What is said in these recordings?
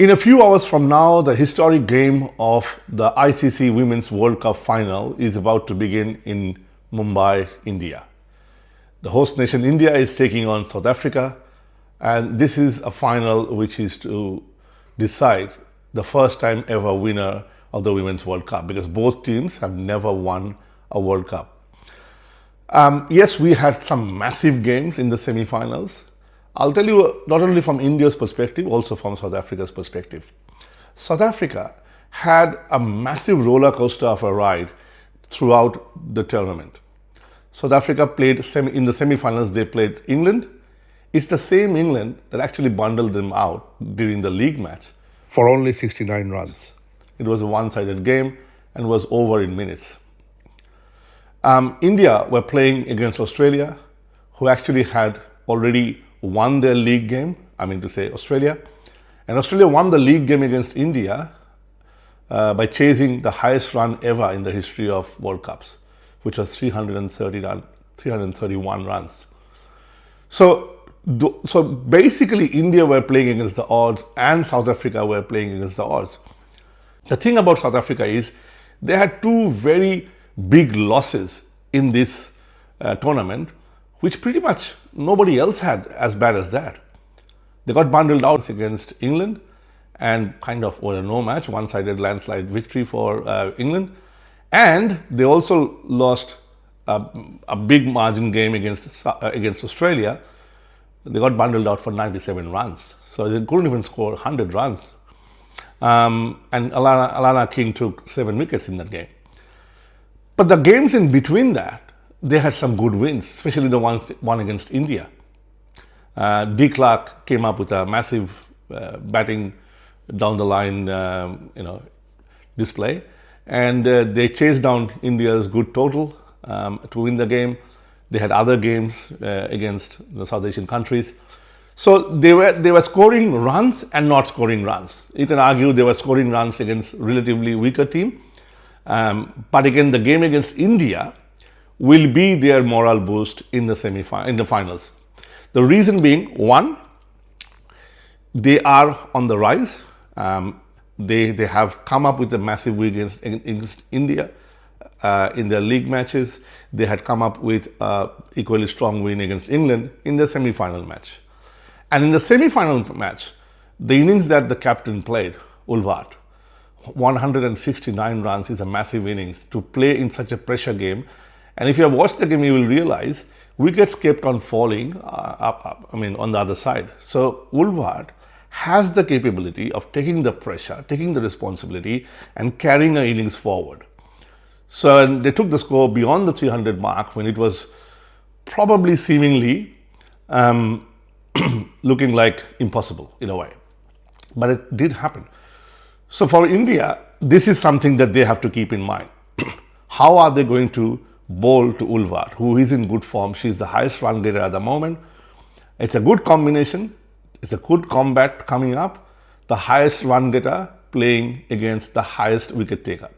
In a few hours from now, the historic game of the ICC Women's World Cup Final is about to begin in Mumbai, India. The host nation India is taking on South Africa, and this is a final which is to decide the first time ever winner of the Women's World Cup, because both teams have never won a World Cup. Yes, we had some massive games in the semi-finals. I'll tell you not only from India's perspective, also from South Africa's perspective. South Africa had a massive roller coaster of a ride throughout the tournament. South Africa played in the semi-finals, they played England. It's the same England that actually bundled them out during the league match for only 69 runs. It was a one-sided game and was over in minutes. India were playing against Australia, who actually had already won their league game, Australia. And Australia won the league game against India by chasing the highest run ever in the history of World Cups, which was 331 runs. So basically India were playing against the odds and South Africa were playing against the odds. The thing about South Africa is they had two very big losses in this tournament, which pretty much nobody else had as bad as that. They got bundled out against England and kind of were a no match, one-sided landslide victory for England. And they also lost a big margin game against Australia. They got bundled out for 97 runs. So they couldn't even score 100 runs. And Alana King took 7 wickets in that game. But the games in between that, they had some good wins, especially the one against India. D. Clark came up with a massive batting down the line, display, and they chased down India's good total to win the game. They had other games against the South Asian countries, so they were scoring runs and not scoring runs. You can argue they were scoring runs against relatively weaker team, but again, the game against India will be their moral boost in the finals. The reason being, one, they are on the rise. They have come up with a massive win against India in their league matches. They had come up with an equally strong win against England in the semi-final match. And in the semi-final match, the innings that the captain played, Ulvart, 169 runs is a massive innings to play in such a pressure game. And if you have watched the game, you will realize wickets kept on falling on the other side. So Ulvart has the capability of taking the pressure, taking the responsibility, and carrying an innings forward. So they took the score beyond the 300 mark when it was probably seemingly looking like impossible in a way. But it did happen. So for India, this is something that they have to keep in mind. How are they going to bowl to Ulvart, who is in good form? She's the highest run getter at the moment. It's a good combination. It's a good combat coming up. The highest run getter playing against the highest wicket taker.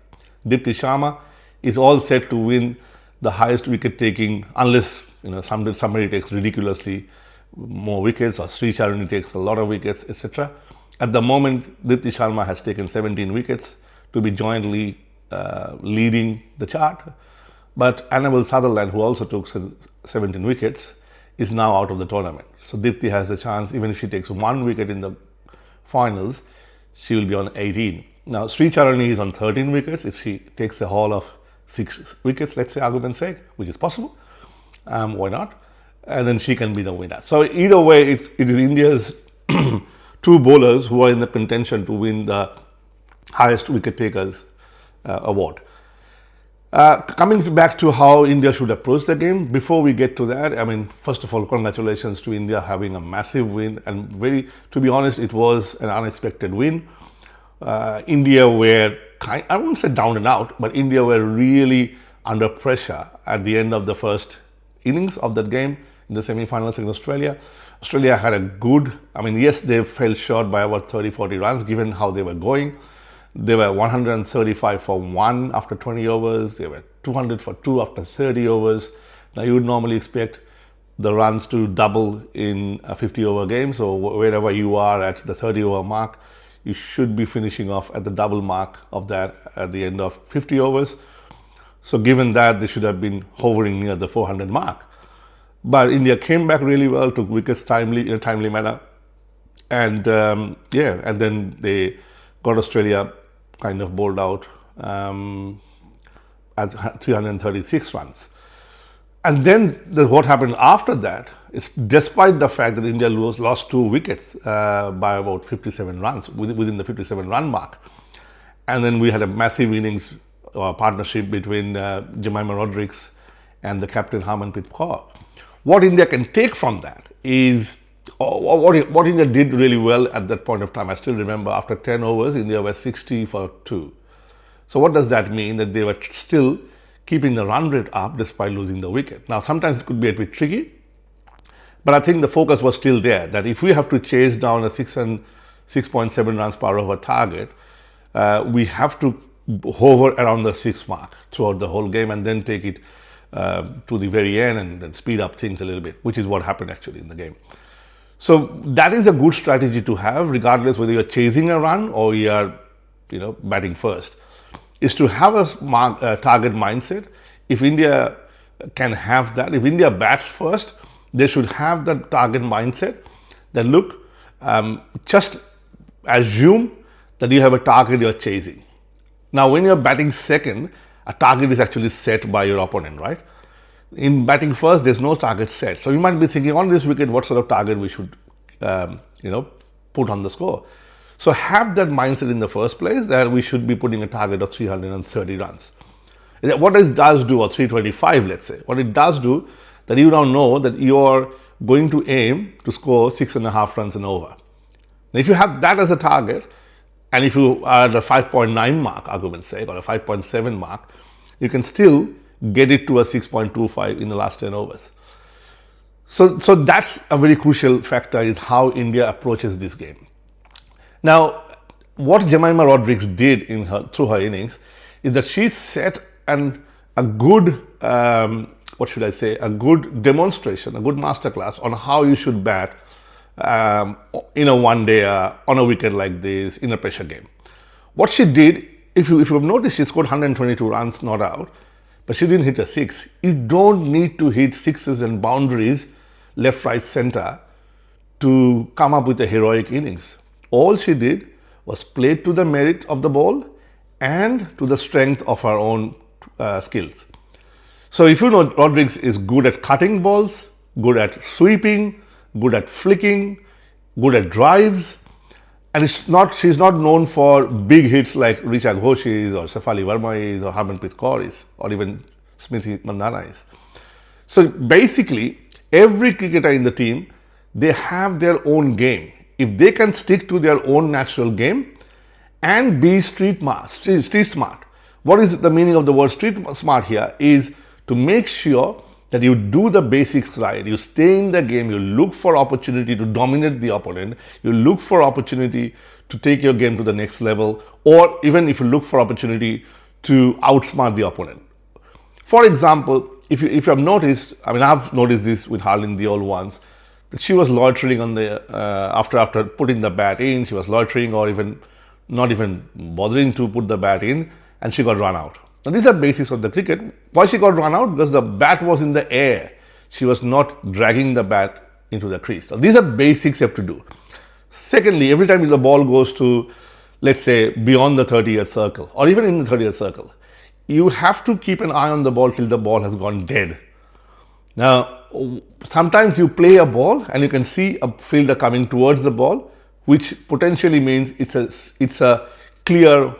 Dipti Sharma is all set to win the highest wicket taking, unless somebody takes ridiculously more wickets or Sri Charani takes a lot of wickets, etc. At the moment, Dipti Sharma has taken 17 wickets to be jointly leading the chart. But Annabel Sutherland, who also took 17 wickets, is now out of the tournament. So Dipti has a chance. Even if she takes 1 wicket in the finals, she will be on 18. Now, Sri Charani is on 13 wickets. If she takes a haul of 6 wickets, let's say, argument's sake, which is possible, why not? And then she can be the winner. So either way, it is India's two bowlers who are in the contention to win the highest wicket takers award. Coming back to how India should approach the game, before we get to that, first of all, congratulations to India having a massive win, and to be honest, it was an unexpected win. India were, I wouldn't say down and out, but India were really under pressure at the end of the first innings of that game in the semi-finals against Australia. Australia had a good, yes, they fell short by about 30-40 runs given how they were going. They were 135 for 1 after 20 overs. They were 200 for 2 after 30 overs. Now, you would normally expect the runs to double in a 50-over game. So wherever you are at the 30-over mark, you should be finishing off at the double mark of that at the end of 50 overs. So given that, they should have been hovering near the 400 mark. But India came back really well, took wickets in a timely manner. And and then they got Australia kind of bowled out at 336 runs. And then what happened after that is, despite the fact that India lost 2 wickets by about 57 runs, within the 57 run mark. And then we had a massive innings partnership between Jemimah Rodrigues and the captain Harmanpreet Kaur. What India can take from that is, what India did really well at that point of time. I still remember after 10 overs, India was 60 for 2. So what does that mean? That they were still keeping the run rate up despite losing the wicket. Now, sometimes it could be a bit tricky, but I think the focus was still there, that if we have to chase down a 6.7 runs per over target, we have to hover around the 6 mark throughout the whole game and then take it to the very end and then speed up things a little bit, which is what happened actually in the game. So that is a good strategy to have, regardless whether you're chasing a run or you are, batting first, is to have a target mindset. If India can have that, if India bats first, they should have that target mindset that, look, just assume that you have a target you're chasing. Now, when you're batting second, a target is actually set by your opponent, right? In batting first, there's no target set. So you might be thinking, on this wicket, what sort of target we should, put on the score. So have that mindset in the first place, that we should be putting a target of 330 runs. What it does do, or 325, let's say, what it does do, that you now know that you are going to aim to score 6.5 runs and over. Now, if you have that as a target, and if you are at a 5.9 mark, argument's sake, or a 5.7 mark, you can still get it to a 6.25 in the last 10 overs. So that's a very crucial factor, is how India approaches this game. Now, what Jemimah Rodrigues did through her innings is that she set a good, a good demonstration, a good masterclass on how you should bat in a one-day, on a wicket like this, in a pressure game. What she did, if you have noticed, she scored 122 runs, not out, but she didn't hit a 6. You don't need to hit sixes and boundaries, left, right, center, to come up with a heroic innings. All she did was play to the merit of the ball and to the strength of her own skills. So if you know, Rodrigues is good at cutting balls, good at sweeping, good at flicking, good at drives, and she's not known for big hits like Richa Ghosh is, or Shefali Verma is, or Harmanpreet Kaur is, or even Smriti Mandhana is. So basically, every cricketer in the team, they have their own game. If they can stick to their own natural game and be street smart. What is the meaning of the word street smart here? Is to make sure that you do the basics right, you stay in the game, you look for opportunity to dominate the opponent, you look for opportunity to take your game to the next level, or even if you look for opportunity to outsmart the opponent. For example, if you have noticed, I've noticed this with Harleen Deol once, that she was loitering on the, after putting the bat in, she was loitering or even not even bothering to put the bat in, and she got run out. Now, these are basics of the cricket. Why she got run out? Because the bat was in the air. She was not dragging the bat into the crease. So these are basics you have to do. Secondly, every time the ball goes to, let's say, beyond the 30-yard circle, or even in the 30-yard circle, you have to keep an eye on the ball till the ball has gone dead. Now, sometimes you play a ball and you can see a fielder coming towards the ball, which potentially means it's a clear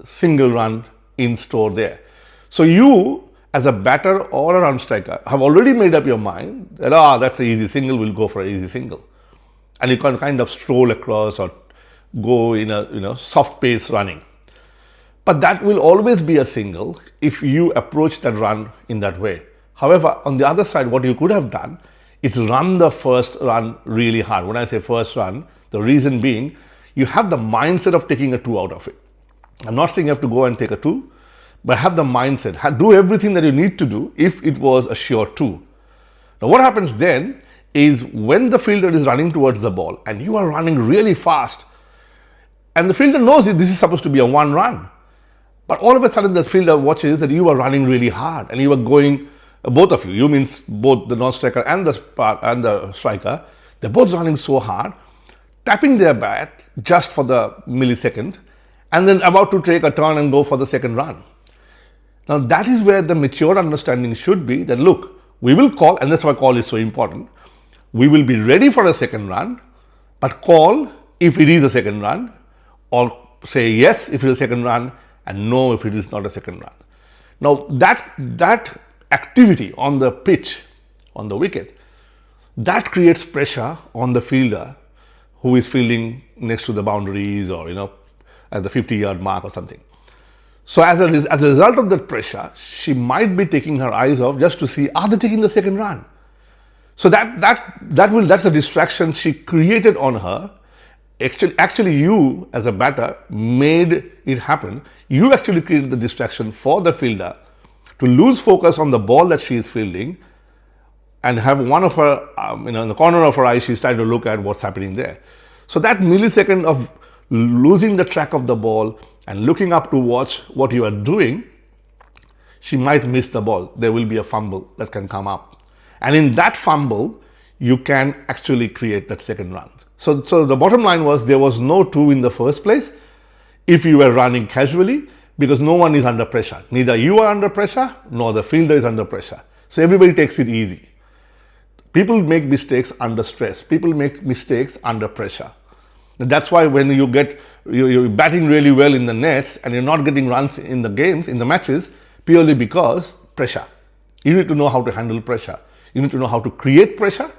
single run in store there. So you, as a batter or a run striker, have already made up your mind that, that's an easy single, we'll go for an easy single. And you can kind of stroll across or go in a soft pace running. But that will always be a single if you approach that run in that way. However, on the other side, what you could have done is run the first run really hard. When I say first run, the reason being, you have the mindset of taking a 2 out of it. I'm not saying you have to go and take a 2, but have the mindset, do everything that you need to do if it was a sure 2. Now, what happens then is when the fielder is running towards the ball and you are running really fast, And the fielder knows this is supposed to be a one run. But all of a sudden the fielder watches that you are running really hard and you are going, both of you means both the non-striker and the striker, they're both running so hard, tapping their bat just for the millisecond and then about to take a turn and go for the second run. Now that is where the mature understanding should be that look, we will call, and that's why call is so important, we will be ready for a second run, but call if it is a second run, or say yes if it is a second run and no if it is not a second run. Now that activity on the pitch, on the wicket, that creates pressure on the fielder who is fielding next to the boundaries or at the 50-yard mark or something. So as a result of that pressure, she might be taking her eyes off just to see, are they taking the second run? So that's a distraction she created on her. Actually you as a batter made it happen. You actually created the distraction for the fielder to lose focus on the ball that she is fielding and have one of her, in the corner of her eye, she's trying to look at what's happening there. So that millisecond of losing the track of the ball and looking up to watch what you are doing, she might miss the ball. There will be a fumble that can come up. And in that fumble, you can actually create that second run. So the bottom line was there was no two in the first place if you were running casually because no one is under pressure. Neither you are under pressure nor the fielder is under pressure. So everybody takes it easy. People make mistakes under stress. People make mistakes under pressure. And that's why when you're batting really well in the nets and you're not getting runs in the games, in the matches, purely because pressure. You need to know how to handle pressure. You need to know how to create pressure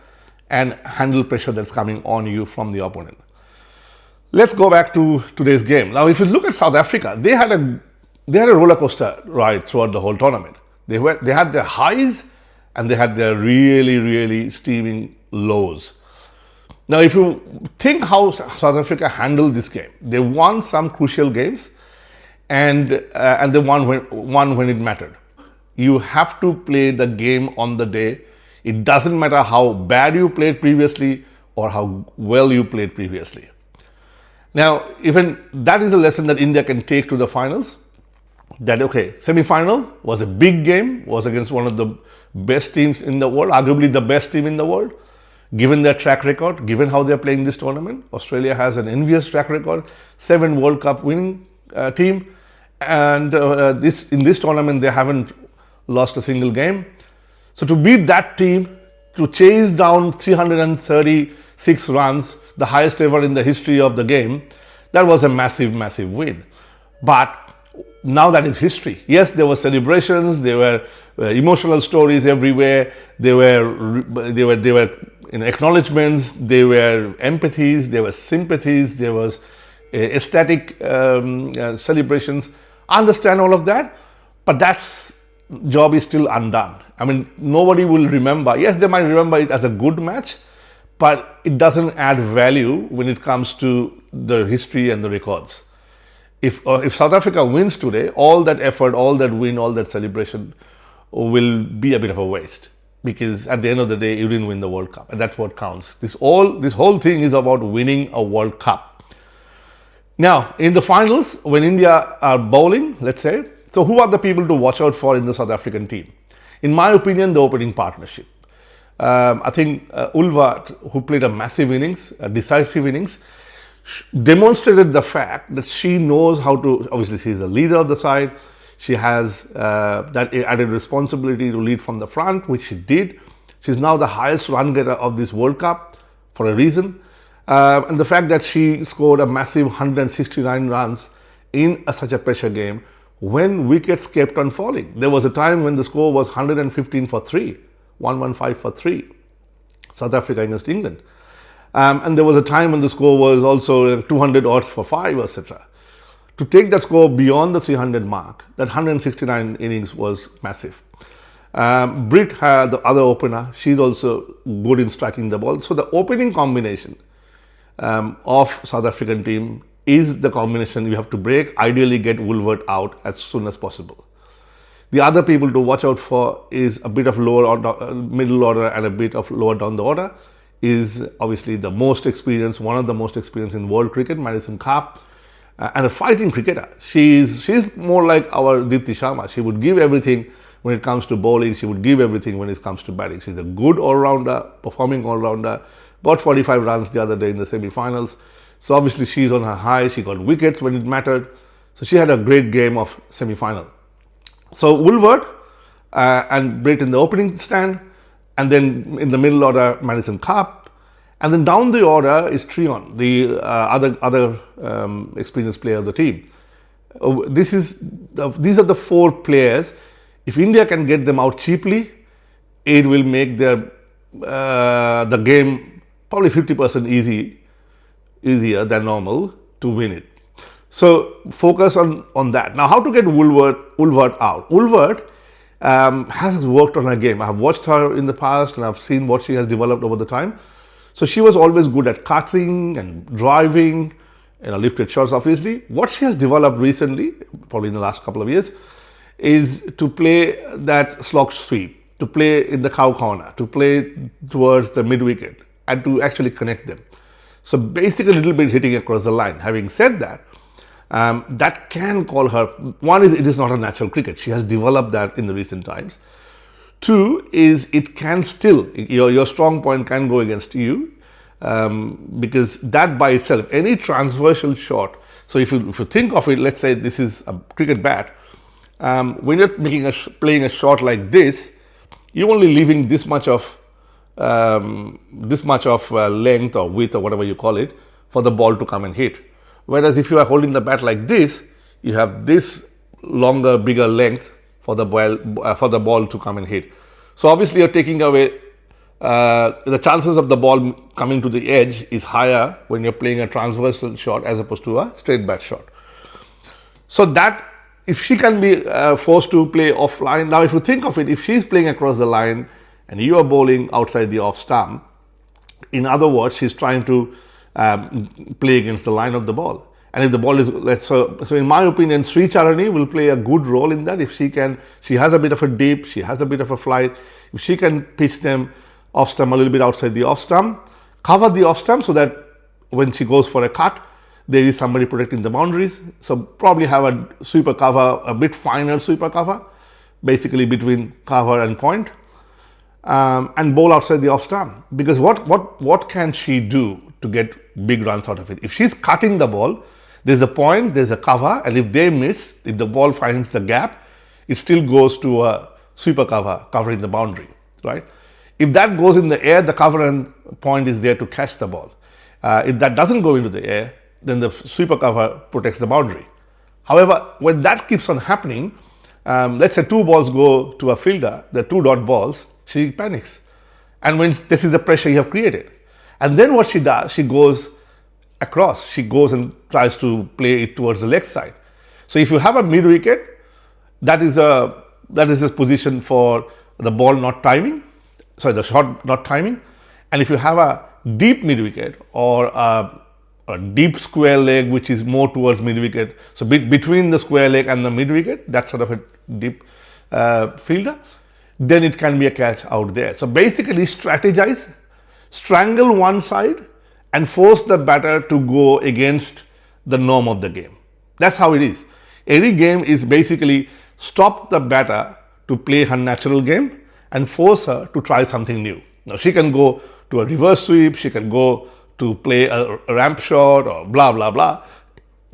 and handle pressure that's coming on you from the opponent. Let's go back to today's game. Now, if you look at South Africa, they had a roller coaster ride throughout the whole tournament. They had their highs and they had their really, really steaming lows. Now, if you think how South Africa handled this game, they won some crucial games and they won when it mattered. You have to play the game on the day. It doesn't matter how bad you played previously or how well you played previously. Now, even that is a lesson that India can take to the finals. That semi-final was a big game, was against one of the best teams in the world, arguably the best team in the world. Given their track record, given how they're playing this tournament, Australia has an envious track record, 7 World Cup winning team, and in this tournament they haven't lost a single game. So to beat that team, to chase down 336 runs, the highest ever in the history of the game, that was a massive, massive win. But now that is history. Yes, there were celebrations, there were emotional stories everywhere, there were acknowledgements, there were empathies, there were sympathies, there was ecstatic celebrations. I understand all of that, but that's job is still undone. I mean, nobody will remember. Yes, they might remember it as a good match, but it doesn't add value when it comes to the history and the records. If South Africa wins today, all that effort, all that win, all that celebration will be a bit of a waste, because at the end of the day, you didn't win the World Cup, and that's what counts. This whole thing is about winning a World Cup. Now, in the finals, when India are bowling, let's say, so who are the people to watch out for in the South African team? In my opinion, the opening partnership. I think Ulva, who played a massive innings, a decisive innings, demonstrated the fact that she knows how to, obviously she is a leader of the side, she has that added responsibility to lead from the front, which she did. She's now the highest run getter of this World Cup for a reason. And the fact that she scored a massive 169 runs in such a pressure game when wickets kept on falling. There was a time when the score was 115 for 3, 115 for 3, South Africa against England. And there was a time when the score was also 200 odds for 5, etc. To take that score beyond the 300 mark, that 169 innings was massive. Britt, the other opener, she's also good in striking the ball. So the opening combination of South African team is the combination you have to break, ideally get Woolward out as soon as possible. The other people to watch out for is a bit of lower order, middle order and a bit of lower down the order, is obviously the most experienced, one of the most experienced in world cricket, Madison Karp. and a fighting cricketer. She's more like our Deepti Sharma. She would give everything when it comes to bowling. She would give everything when it comes to batting. She's a good all-rounder, performing all-rounder. Got 45 runs the other day in the semi-finals. So obviously she's on her high. She got wickets when it mattered. So she had a great game of semi-final. So Woolward and Britt in the opening stand, and then in the middle order, Madison Karp. And then down the order is Treon, the other experienced player of the team. These are the four players. If India can get them out cheaply, it will make the game probably 50% easier than normal to win it. So focus on that. Now, how to get Woolward out? Woolward has worked on her game. I have watched her in the past and I've seen what she has developed over the time. So she was always good at cutting and driving, lifted shots obviously. What she has developed recently, probably in the last couple of years, is to play that slog sweep, to play in the cow corner, to play towards the mid wicket and to actually connect them. So basically a little bit hitting across the line. Having said that, that can call her, one is it is not a natural cricket. She has developed that in the recent times. Two is it can still, your strong point can go against you because that by itself, any transversal shot, so if you think of it, let's say this is a cricket bat, when you're playing a shot like this, you're only leaving this much of length or width or whatever you call it for the ball to come and hit. Whereas if you are holding the bat like this, you have this longer, bigger length for the ball to come and hit. So obviously you're taking away the chances of the ball coming to the edge is higher when you're playing a transversal shot as opposed to a straight bat shot. So that if she can be forced to play offline, now if you think of it, if she's playing across the line and you are bowling outside the off stump, in other words, she's trying to play against the line of the ball. And if the ball is, so in my opinion, Sri Charani will play a good role in that. If she has a bit of a dip, she has a bit of a flight. If she can pitch them off stump a little bit outside the off stump, cover the off stump so that when she goes for a cut, there is somebody protecting the boundaries. So probably have a sweeper cover, a bit finer sweeper cover, basically between cover and point, and bowl outside the off stump. Because what can she do to get big runs out of it? If she's cutting the ball, there's a point, there's a cover, and if they miss, if the ball finds the gap, it still goes to a sweeper cover, covering the boundary, right? If that goes in the air, the cover and point is there to catch the ball. If that doesn't go into the air, then the sweeper cover protects the boundary. However, when that keeps on happening, let's say two balls go to a fielder, the two dot balls, she panics. And when this is the pressure you have created. And then what she does, she goes across. She goes and tries to play it towards the leg side. So if you have a mid wicket, that is a position for the ball not timing, the shot not timing. And if you have a deep mid wicket or a deep square leg, which is more towards mid wicket, so between the square leg and the mid wicket, that's sort of a deep fielder, then it can be a catch out there. So basically strategize, strangle one side and force the batter to go against the norm of the game. That's how it is. Every game is basically stop the batter to play her natural game and force her to try something new. Now she can go to a reverse sweep, she can go to play a ramp shot or blah, blah, blah.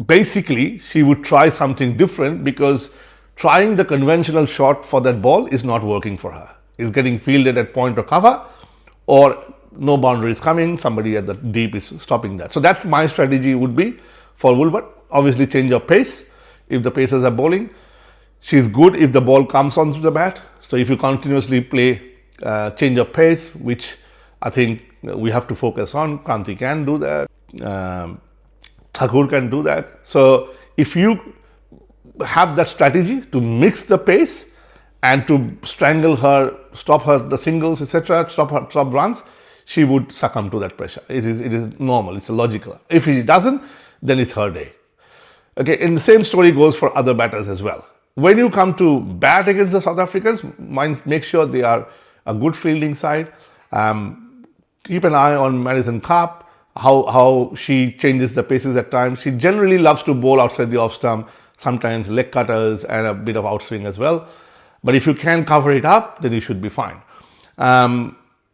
Basically, she would try something different because trying the conventional shot for that ball is not working for her. It's getting fielded at point or cover, or no boundaries coming, somebody at the deep is stopping that. So that's my strategy would be for Woolward. Obviously change your pace if the pacers are bowling. She's good if the ball comes onto the bat. So if you continuously play change of pace, which I think we have to focus on, Kranti can do that, Thakur can do that. So if you have that strategy to mix the pace and to strangle her, stop her the singles, etc., stop runs, she would succumb to that pressure. It is normal, it's logical. If she doesn't, then it's her day. Okay, and the same story goes for other batters as well. When you come to bat against the South Africans, make sure they are a good fielding side. Keep an eye on Madison Karp. how she changes the paces at times. She generally loves to bowl outside the off stump, sometimes leg cutters and a bit of outswing as well. But if you can cover it up, then you should be fine.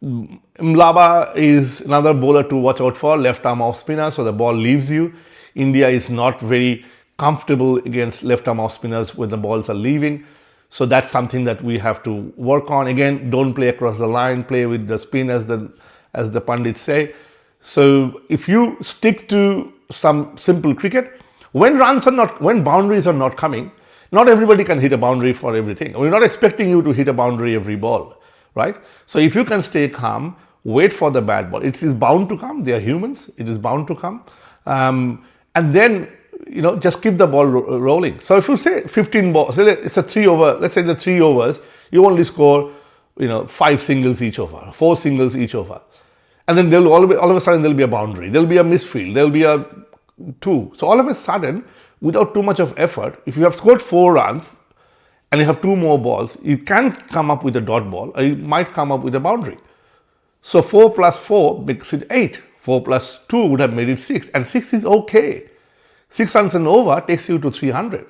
Mlaba is another bowler to watch out for, left arm off spinner, so the ball leaves you. India is not very comfortable against left arm off spinners when the balls are leaving. So that's something that we have to work on. Again, don't play across the line, play with the spin as the pundits say. So if you stick to some simple cricket, when boundaries are not coming, not everybody can hit a boundary for everything. We're not expecting you to hit a boundary every ball, right? So if you can stay calm, wait for the bad ball. It is bound to come. They are humans. It is bound to come. And then, just keep the ball rolling. So if you say 15 balls, it's a 3 over, let's say the 3 overs, you only score, 5 singles each over, 4 singles each over. And then all of a sudden there'll be a boundary, there'll be a misfield, there'll be a 2. So all of a sudden, without too much of effort, if you have scored 4 runs and you have 2 more balls, you can come up with a dot ball or you might come up with a boundary. So 4 plus 4 makes it 8. 4 plus 2 would have made it 6. And 6 is okay. 6 runs and over takes you to 300.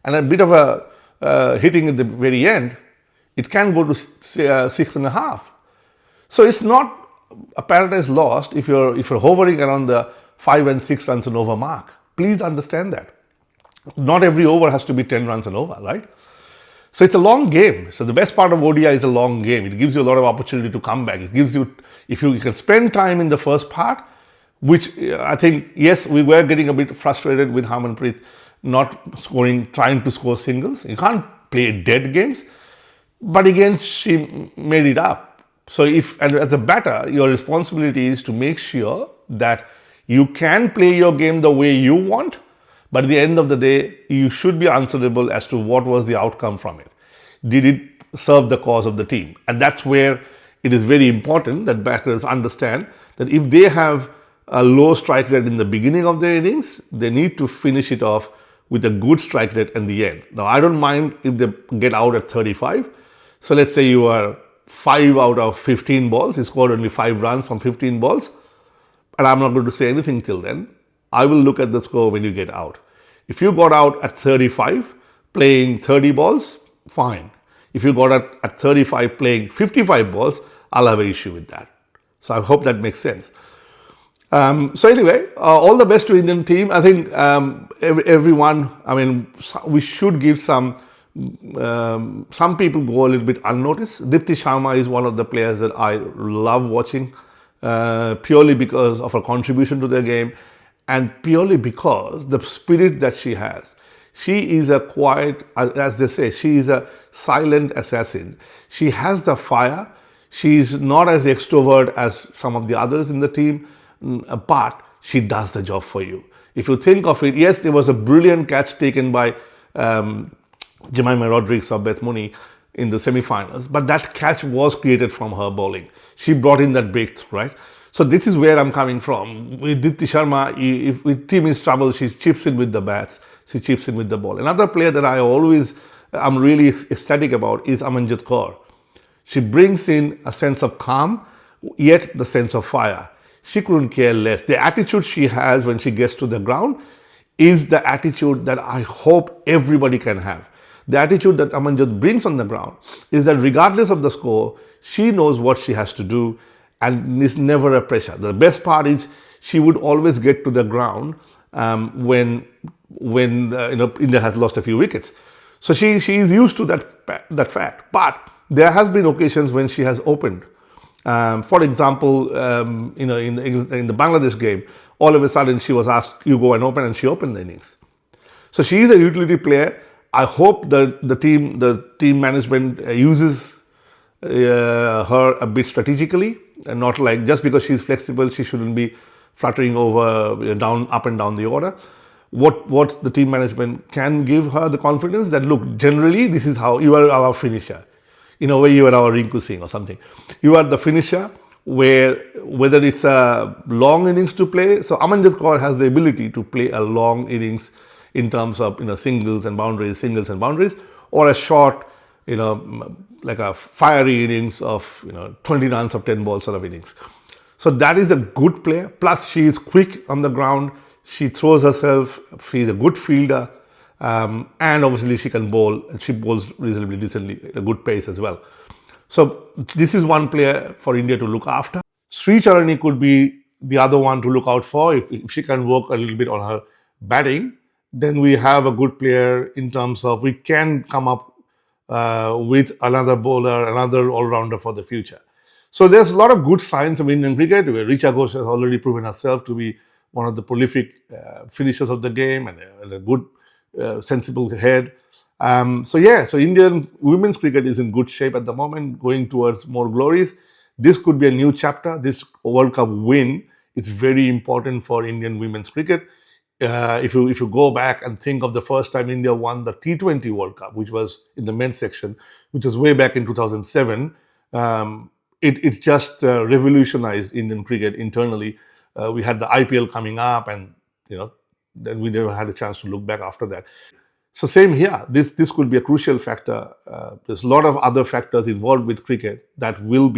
And a bit of a hitting at the very end, it can go to 6.5. So it's not a paradise lost if you're hovering around the 5 and 6 runs and over mark. Please understand that. Not every over has to be 10 runs and over, right? So it's a long game. So the best part of ODI is a long game. It gives you a lot of opportunity to come back. It gives you, if you can spend time in the first part, which I think, yes, we were getting a bit frustrated with Harmanpreet not scoring, trying to score singles. You can't play dead games. But again, she made it up. So and as a batter, your responsibility is to make sure that you can play your game the way you want, but at the end of the day, you should be answerable as to what was the outcome from it. Did it serve the cause of the team? And that's where it is very important that batters understand that if they have a low strike rate in the beginning of their innings, they need to finish it off with a good strike rate in the end. Now, I don't mind if they get out at 35. So let's say you are 5 out of 15 balls, he scored only 5 runs from 15 balls, and I'm not going to say anything till then. I will look at the score when you get out. If you got out at 35 playing 30 balls, fine. If you got out at 35 playing 55 balls, I'll have an issue with that. So I hope that makes sense. So anyway, all the best to Indian team. I think everyone, we should give some people go a little bit unnoticed. Dipti Sharma is one of the players that I love watching purely because of her contribution to the game and purely because the spirit that she has. She is a quiet, as they say, she is a silent assassin. She has the fire. She is not as extrovert as some of the others in the team, but she does the job for you. If you think of it, yes, there was a brilliant catch taken by Jemima Rodriguez or Beth Mooney in the semi-finals, but that catch was created from her bowling. She brought in that breakthrough, right? So this is where I'm coming from. With Dipti Sharma, if the team is trouble, she chips in with the bats, she chips in with the ball. Another player that I'm really ecstatic about is Amanjit Kaur. She brings in a sense of calm, yet the sense of fire. She couldn't care less. The attitude she has when she gets to the ground is the attitude that I hope everybody can have. The attitude that Amanjit brings on the ground is that regardless of the score, she knows what she has to do and is never a pressure. The best part is she would always get to the ground when India has lost a few wickets. So she is used to that fact. But there has been occasions when she has opened. For example, in the Bangladesh game, all of a sudden she was asked, you go and open, and she opened the innings. So she is a utility player. I hope that the team management uses her a bit strategically, and not like just because she's flexible, she shouldn't be fluttering over up and down the order. What the team management can give her the confidence that, look, generally this is how you are our finisher. In a way, you are our Rinku Singh or something. You are the finisher, whether it's a long innings to play. So Amanjit Kaur has the ability to play a long innings in terms of singles and boundaries, or a short, like a fiery innings of 20 runs of 10 balls sort of innings. So that is a good player. Plus, she is quick on the ground. She throws herself. She's a good fielder. And obviously, she can bowl. And she bowls reasonably decently, at a good pace as well. So this is one player for India to look after. Sri Charani could be the other one to look out for. If she can work a little bit on her batting, then we have a good player in terms of we can come up with another bowler, another all-rounder for the future. So there's a lot of good signs of Indian cricket. Richa Ghosh has already proven herself to be one of the prolific finishers of the game and a good, sensible head. So Indian women's cricket is in good shape at the moment, going towards more glories. This could be a new chapter. This World Cup win is very important for Indian women's cricket. If you go back and think of the first time India won the T20 World Cup, which was in the men's section, which was way back in 2007, it just revolutionized Indian cricket internally. We had the IPL coming up, and then we never had a chance to look back after that. So same here. This could be a crucial factor. There's a lot of other factors involved with cricket that will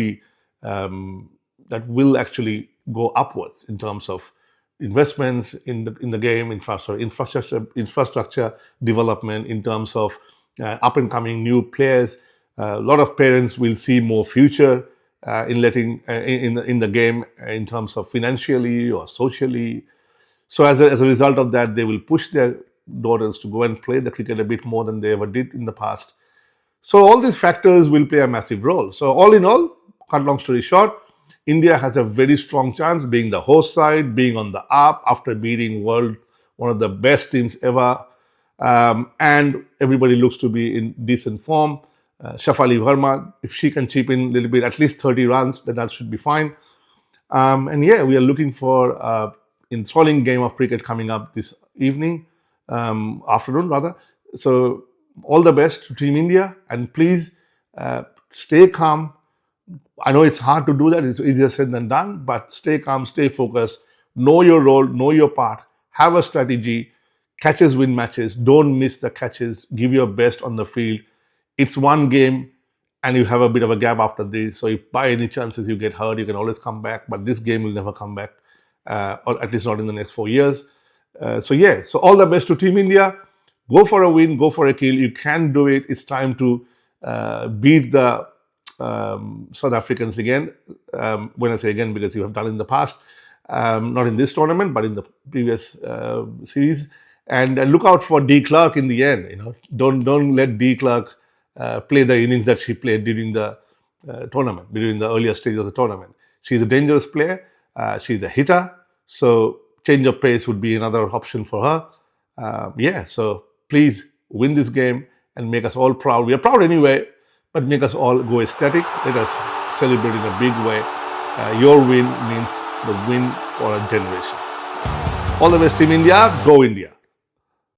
actually go upwards in terms of investments in the game, infrastructure development, in terms of up and coming new players. A lot of parents will see more future in the game in terms of financially or socially. So as a result of that, they will push their daughters to go and play the cricket a bit more than they ever did in the past. So all these factors will play a massive role. So all in all, cut long story short, India has a very strong chance, being the host side, being on the up after beating one of the best teams ever. And everybody looks to be in decent form. Shafali Verma, if she can chip in a little bit, at least 30 runs, then that should be fine. We are looking for an enthralling game of cricket coming up this afternoon rather. So all the best to Team India, and please stay calm. I know it's hard to do that. It's easier said than done, but stay calm, stay focused, know your role, know your part, have a strategy. Catches win matches. Don't miss the catches. Give your best on the field. It's one game and you have a bit of a gap after this. So if by any chances you get hurt, you can always come back. But this game will never come back, or at least not in the next 4 years. So all the best to Team India. Go for a win, go for a kill. You can do it. It's time to beat the South Africans again. When I say again, because you have done in the past, not in this tournament, but in the previous series. And look out for D. Clark in the end. Don't let D. Clark play the innings that she played during the tournament, during the earlier stage of the tournament. She's a dangerous player. She's a hitter. So change of pace would be another option for her. So please win this game and make us all proud. We are proud anyway, but make us all go ecstatic. Let us celebrate in a big way. Your win means the win for a generation. All the best, Team India. Go India.